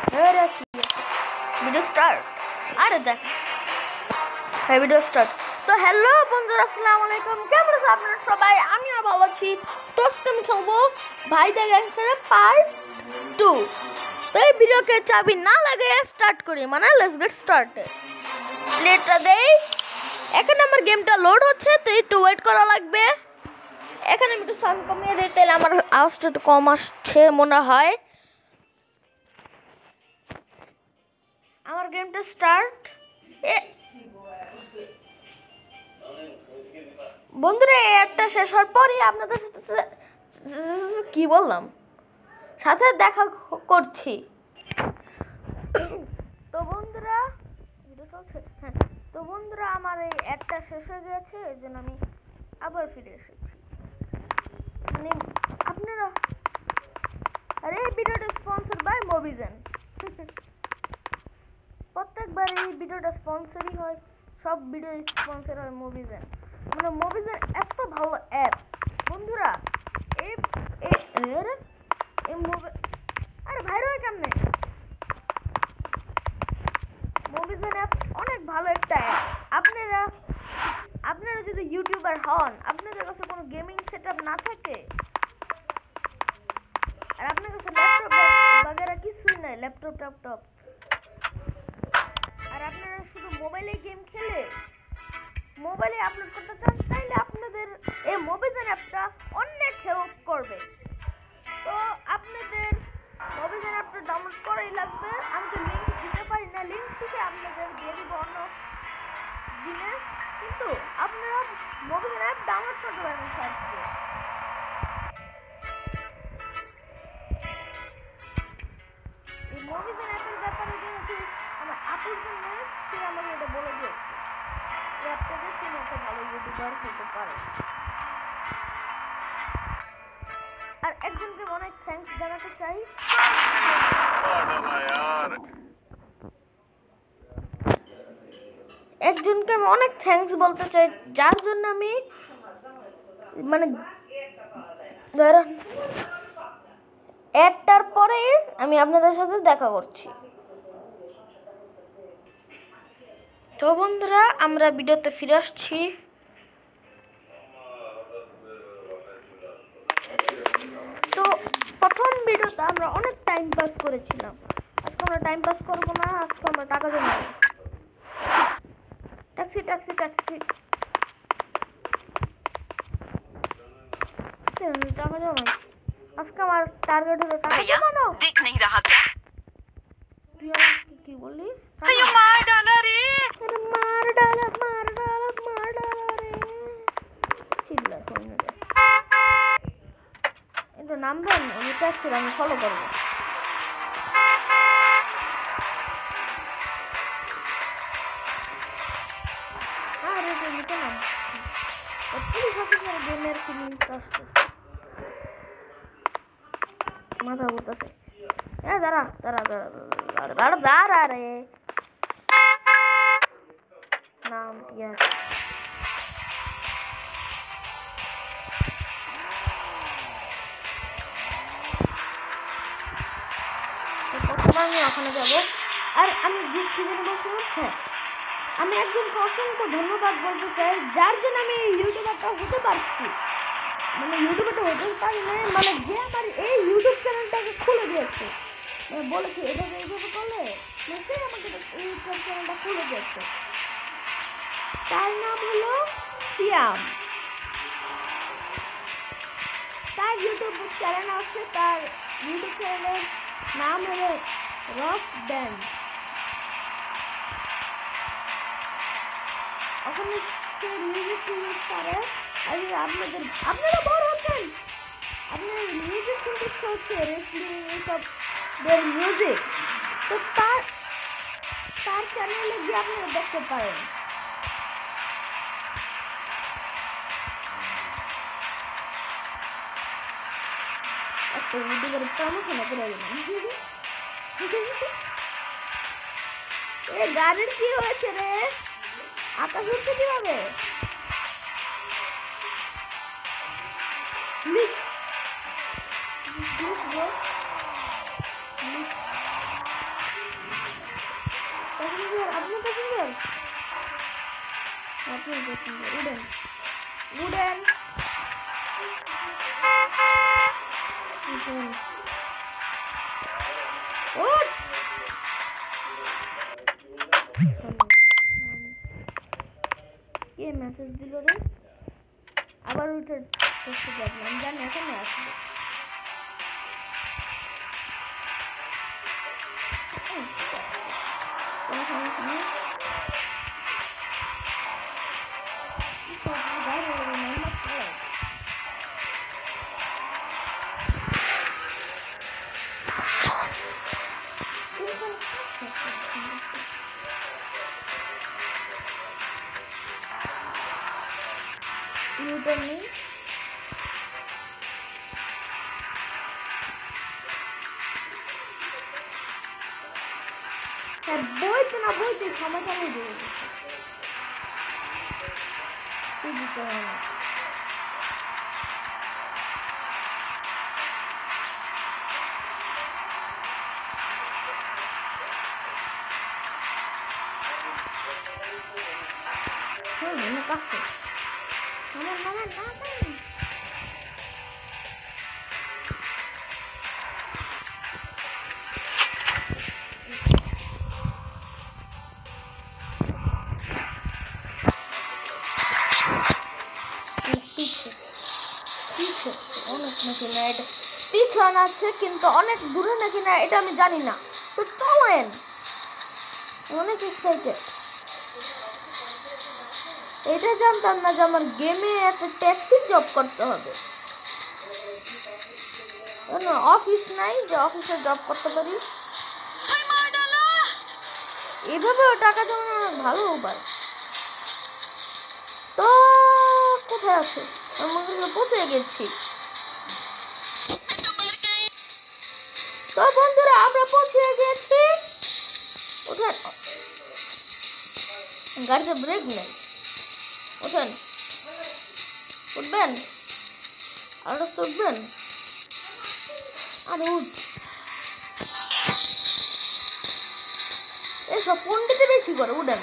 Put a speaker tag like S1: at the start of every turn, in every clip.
S1: আরে কি আছে ভিডিও স্টার্ট আরে দেখ হ্যাঁ ভিডিও স্টার্ট তো হ্যালো বন্ধুরা আসসালামু আলাইকুম কেমন আছেন আপনারা সবাই আমিও ভালো আছি তো আজকে আমি খেলবো ভাই দ্য গ্যাংস্টারের পার্ট 2 তো এই ভিডিওকে চাবি না লাগিয়ে স্টার্ট করি মানে লেটস গেট স্টার্টেড প্লেটা দেই এখানে আমার গেমটা লোড হচ্ছে তো একটু ওয়েট করা লাগবে এখানে আমি একটু সাউন্ড কমিয়ে দিই তাহলে আমার আওয়াজটা একটু কম আসছে মনে হয় আমার গেমটা স্টার্ট বন্ধুরা একটা শেষ হওয়ার পরই আপনাদের সাথে কি বললাম সাথে দেখা করছি তো বন্ধুরা হ্যাঁ তো বন্ধুরা আমার এই অ্যাডটা শেষ হয়ে গেছে এই জন্য আমি আবার ফিরে এসেছি মানে আপনারা আরে এই ভিডিওটা স্পন্সর বাই মোবিজেন প্রত্যেকবার এই ভিডিওটা স্পন্সরই হয় সব ভিডিও স্পন্সর হয় মোবিজেন মানে মোবিজেন এত ভালো অ্যাপ বন্ধুরা এই আরে ভাইরা কেমনে মোবিজেন অ্যাপ অনেক ভালো একটা অ্যাপ আপনারা যদি ইউটিউবার হন আপনাদের কাছে কোনো গেমিং সেটআপ না থাকে আর আপনার কাছে ল্যাপটপ বাগেরা কিছুই নাই ল্যাপটপ আর আপনারা শুধু মোবাইলে গেম খেলে মোবাইলে আপলোড করতে চান তাহলে আপনাদের এই মোবিজেন অ্যাপটা অনেক হেল্প করবে তো আপনাদের মোবিজেন অ্যাপটা ডাউনলোড করাই লাগবে আমি তো লিংক দিতে পারি না লিংক থেকে আপনাদের দিয়ে দিব অন্য দিনে কিন্তু আপনারা মোবিজেন অ্যাপ ডাউনলোড করতে পারবেন সার্চ দিয়ে এই মোবিজেন অ্যাপের ব্যাপারে যেহেতু আমার আপুর জন্য সে আমাকে এটা বলে দিয়েছে এই অ্যাপটা দেখে একটা ভালো ইউটিউবার হতে পারে আর একজনকে অনেক থ্যাঙ্কস জানাতে চাই একজনকে আমি অনেক থ্যাঙ্কস বলতে চাই যার জন্য আমি মানে অ্যাডটার পরে আমি আপনাদের সাথে দেখা করছি তো বন্ধুরা আমরা ভিডিওতে ফিরে আসছি তো প্রথম ভিডিওতে আমরা অনেক টাইম পাস করেছিলাম আজকে আমরা টাইম পাস করবো না আজকে আমরা টাকা জমাবো ট্যাক্সি টাকা জমাই আজকে আমার টার্গেট হলো টাকা জমানো
S2: दिख नहीं रहा क्या
S1: তুই আমাকে কি বললি
S2: अरे मार डाला रे
S1: মার ডালা রে চিল্লা কই না এটা নাম্বার আমি ট্যাক্সি আমি ফলো করব আরে এটা নিতে নাম পুলিশ অফিসার গেমের কিনে আসছে মাথা ঘুরতেছে দাঁড়া রে নাম ইয়াস প্রথমে আমি ওখানে যাবো আর আমি কি জন্য বলছিলাম হ্যাঁ আমি একজনকে অসংখ্য ধন্যবাদ বলতে চাই যার জন্য আমি ইউটিউবারটা হতে পারছি মানে ইউটিউবারটা হতে পারি না মানে যে আমার এই ইউটিউব চ্যানেলটাকে খুলে দিয়েছে বলেছে এইভাবে করলে সে আমাকে ইউটিউব চ্যানেলটা খুলে দিয়েছে তার নাম হলো সিয়াম তার ইউটিউব চ্যানেল আছে তার ইউটিউব চ্যানেলের নাম হলো রক ব্যান্ড ওখানে সে মিউজিক করে আর আপনারা বড় হচ্ছেন আপনার মিউজিক শুনতে হচ্ছে রেসলিং এইসব মিউজিক তো তার চ্যানেলে গিয়ে আপনারা দেখতে পারেন একটা ইউটিউবের প্রমোশন করে দিলাম এ গাড়ির কি হয়েছে রে আকাশ উঠতে কিভাবে আপনি দেখুন উডেন উডেন উড কে মেসেজ দিল রে আবার উঠে করতে যাবো আমি জানি এখানে আসবে কোনো সমস্যা নেই ইউটার নেই হ্যাঁ বইতে না বইতে সমস্যা নেই দেবো কি দিতে হবে no caso. Vamos. পিছে অনেক নাকি না এটা পিছন আছে কিন্তু অনেক দূরে নাকি না এটা আমি জানি না তো চলেন অনেক এক্সাইটেড এটা জানতাম না যে আমার গেমে একটা ট্যাক্সি জব করতে হবে অফিস নাই যে অফিসে জব করতে পারি এভাবেও টাকা জমানোর ভালো উপায় তো কোথায় আছে আমরা পৌঁছে গেছি তো বন্ধুরা আমরা পৌঁছে গেছি ওঠেন গাড়িতে ব্রেক নেই ওঠেন উঠবেন আর রাস্তা উঠবেন আর উঠ এসব পন্ডিতে বেশি করে উঠেন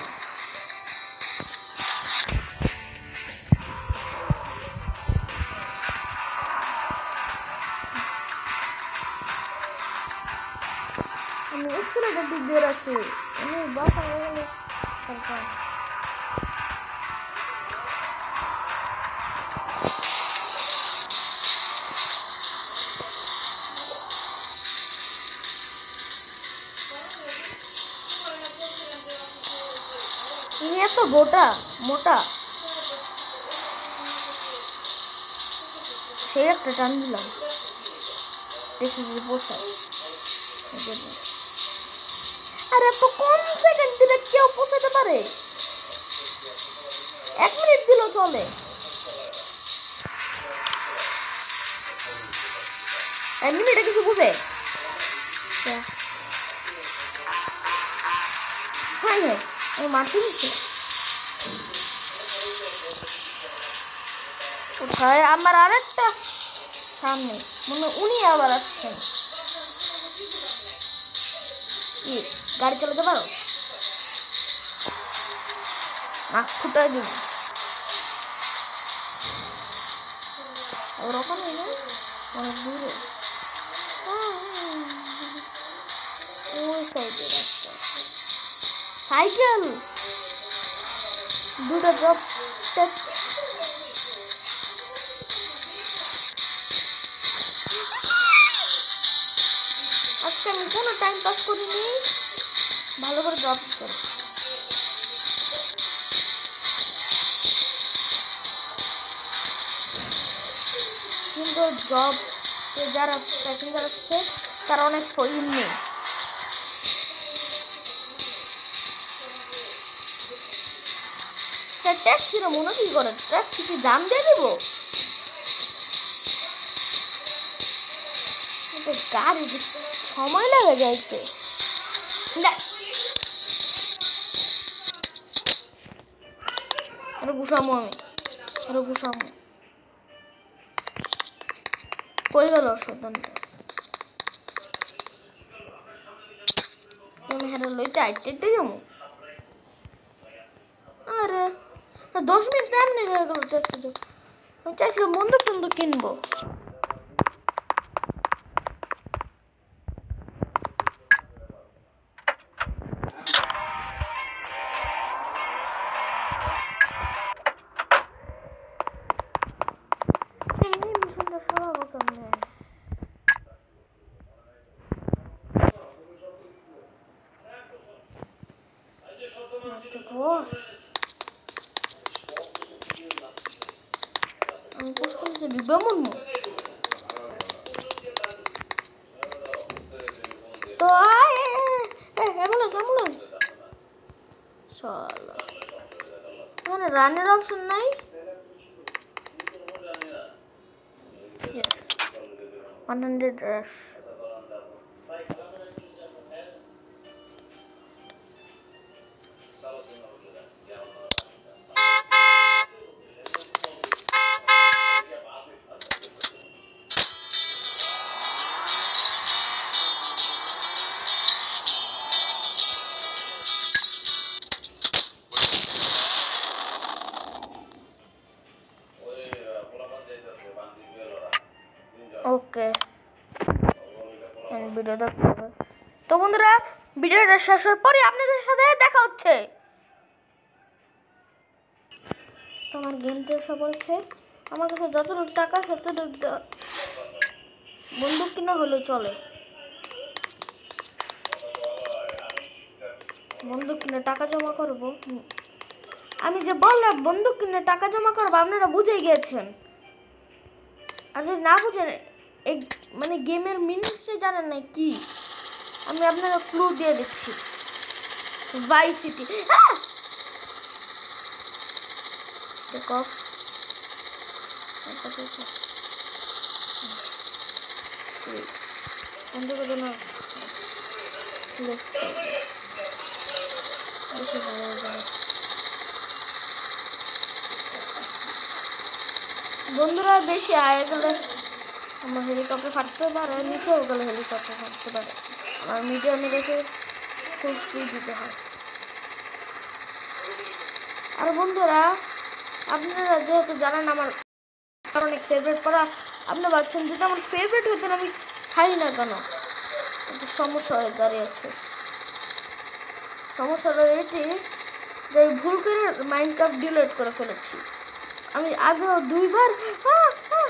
S1: আমি এক্সেলেটার দিক দিয়ে রাখছি আমি বাসা হয়ে গেলে সরকার ইনি এত মোটা সেই একটা টান দিলাম দেখি যদি পোষায় আর এত কম সেকেন্ড দিলে কেউ পৌঁছাতে পারে 1 মিনিট দিলেও চলে মিনিটে কিছু বুঝে হ্যাঁ আমি মারতে দিচ্ছি কোথায় আমার আরেকটা সামনে মনে উনি আবার আসছেন কি গাড়ি চালাতে পারো নাক ফুটাই দিন ওরকমই না অনেক দূরে ওই সাইডে রাস্তা সাইকেল দুটো জব আজকে আমি কোনো টাইম পাস করিনি ভালো করে জব করি কিন্তু জব যারা প্যাসেঞ্জার আসছে তারা অনেক সহিন নেই ট্যাক্সিরা মনে কি করে ট্যাক্সি কি জাম দিয়ে দিব গাড়ি সময় লাগে যাইতে আরো গুছামো আমি কই গেল সন্তানটা তুমি হেরে লইতে আইতে যাবো আরে 10 মিনিট এমনি হয়ে গেল ট্যাক্সি। আমি চাইছিলাম বন্দুক টন্দুক কিনবো। মিশনটা সরাবো কেমনে? বস আমি পোষ করেছি বিবা মুর্মু। তো অ্যাম্বুলেন্স অ্যাম্বুলেন্স চলো। এখানে রানের অপশন নাই। 100 রাশ। ওকে ভিডিও দেখতে হবে। তো বন্ধুরা ভিডিওটা শেষ হওয়ার পরে আপনাদের সাথে দেখা হচ্ছে। তো আমার গেমটা সব বলছে আমার কাছে যতটুকু টাকা আছে ততটুকু বন্দুক কিনা হলে চলে। বন্দুক কিনে টাকা জমা করবো। আমি যে বললাম বন্দুক কিনে টাকা জমা করবো আপনারা বুঝে গিয়েছেন। আর যদি না বুঝেন এই মানে গেমের মিনিংসটাই জানেন না কি, আমি আপনারা ক্লু দিয়ে দিচ্ছি। Vice city. দেখো বন্ধ করে না লেফট সাইডে বেশি ভালো হবে। বন্ধুরা বেশি আয় গেলে আমার হেলিকপ্টার ফাটতে পারে, নিচেও গেলে হেলিকপ্টার ফাটতে পারে। আমার মিডিয়ামে রেখে ফুল স্পিড দিতে হয়। আর বন্ধুরা আপনারা যেহেতু জানেন আমার অনেক ফেভারিট করা, আপনি ভাবছেন যেটা আমার ফেভারিট হতেন আমি খাই না কেন, একটু সমস্যা হয়ে দাঁড়িয়েছে। সমস্যাটা এটি যে ভুল করে মাইনক্রাফট ডিলিট করে ফেলেছি। আমি আগেও 2বার